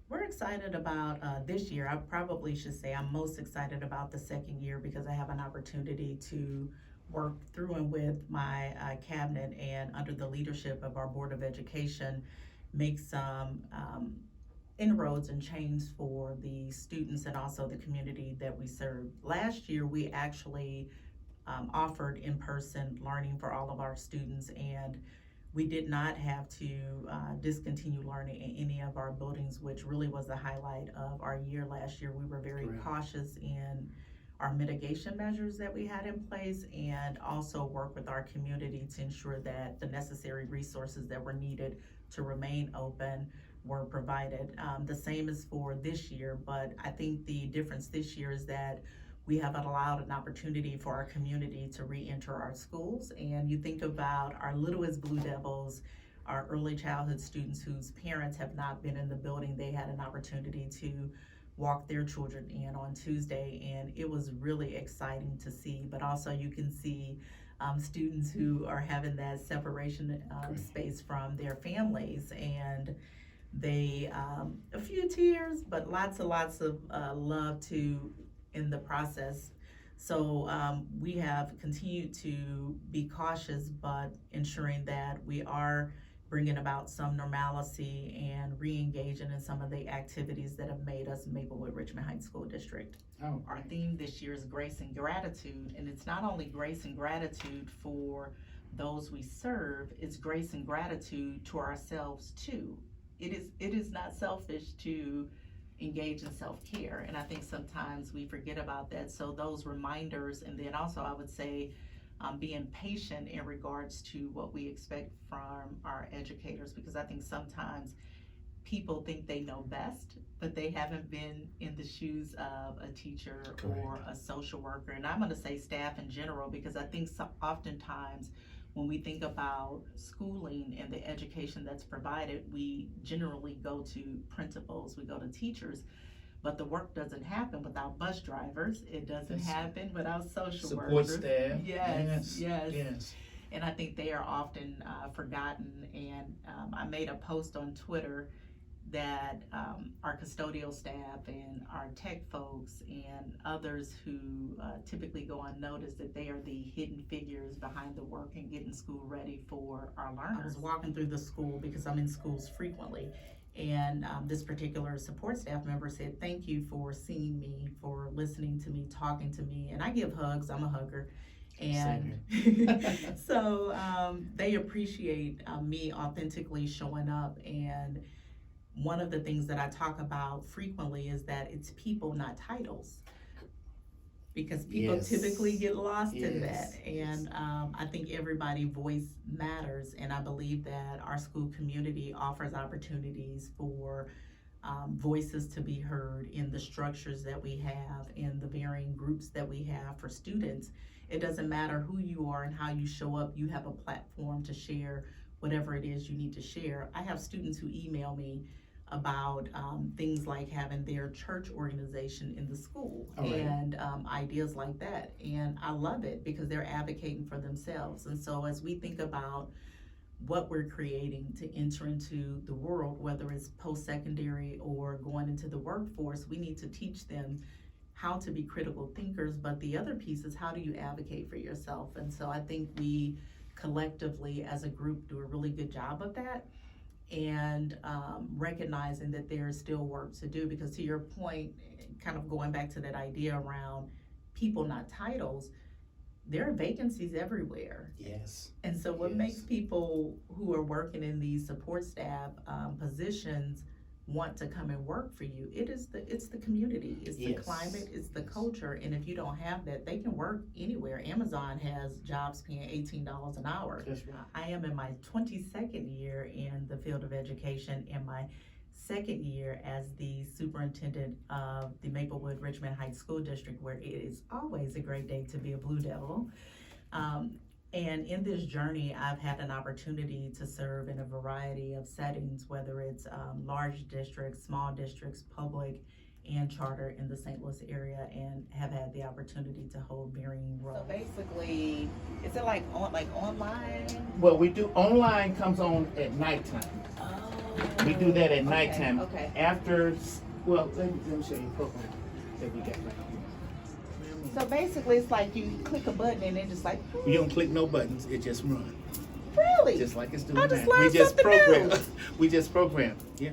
We're excited about this year. I probably should say I'm most excited about the second year because I have an opportunity to work through and with my cabinet and under the leadership of our Board of Education, make some inroads and change for the students and also the community that we serve. Last year, we actually offered in-person learning for all of our students, and we did not have to discontinue learning in any of our buildings, which really was the highlight of our year last year. We were very Correct. cautious in our mitigation measures that we had in place, and also work with our community to ensure that the necessary resources that were needed to remain open were provided. The same is for this year, but I think the difference this year is that we have allowed an opportunity for our community to re-enter our schools. And you think about our littlest Blue Devils, our early childhood students whose parents have not been in the building, they had an opportunity to walk their children in on Tuesday, and it was really exciting to see. But also you can see students who are having that separation space from their families, and they a few tears, but lots of love to in the process. So we have continued to be cautious, but ensuring that we are bringing about some normalcy and re-engaging in some of the activities that have made us Maplewood Richmond Heights School District. Oh, Our theme this year is grace and gratitude, and it's not only grace and gratitude for those we serve, it's grace and gratitude to ourselves too. It is not selfish to engage in self-care, and I think sometimes we forget about that. So those reminders, and then also I would say being patient in regards to what we expect from our educators, because I think sometimes people think they know best, but they haven't been in the shoes of a teacher or a social worker. And I'm going to say staff in general, because I think oftentimes when we think about schooling and the education that's provided, we generally go to principals, we go to teachers, but the work doesn't happen without bus drivers. It doesn't happen without social support workers. staff. Yes. Yes. And I think they are often forgotten. And I made a post on Twitter that our custodial staff and our tech folks and others who typically go unnoticed, that they are the hidden figures behind the work and getting school ready for our learners. I was walking through the school because I'm in schools frequently, and this particular support staff member said, "Thank you for seeing me, for listening to me, talking to me." And I give hugs, I'm a hugger. And so they appreciate me authentically showing up. And one of the things that I talk about frequently is that it's people, not titles, because people typically get lost in that. And I think everybody voice matters, and I believe that our school community offers opportunities for voices to be heard in the structures that we have, in the varying groups that we have for students. It doesn't matter who you are and how you show up, you have a platform to share whatever it is you need to share. I have students who email me about things like having their church organization in the school, and ideas like that. And I love it because they're advocating for themselves. And so as we think about what we're creating to enter into the world, whether it's post-secondary or going into the workforce, we need to teach them how to be critical thinkers. But the other piece is, how do you advocate for yourself? And so I think we collectively as a group do a really good job of that, and recognizing that there's still work to do. Because to your point, kind of going back to that idea around people, not titles, there are vacancies everywhere. Yes. And so what makes people who are working in these support staff positions want to come and work for you? It's the community, it's the climate, it's the culture. And if you don't have that, they can work anywhere. Amazon has jobs paying $18 an hour. That's right. I am in my 22nd year in the field of education, and my second year as the superintendent of the Maplewood Richmond Heights School District, where it is always a great day to be a Blue Devil. And in this journey, I've had an opportunity to serve in a variety of settings, whether it's large districts, small districts, public and charter in the St. Louis area, and have had the opportunity to hold varying roles. So basically, is it like online? Well, we do online, comes on at nighttime. Oh. We do that at Okay, nighttime. okay. After, well, let me show you the program that we got right here. So basically, it's like you click a button and it just like. We don't click no buttons, it just runs. Really? Just like it's doing I just now. learned something new. We just program. Yeah.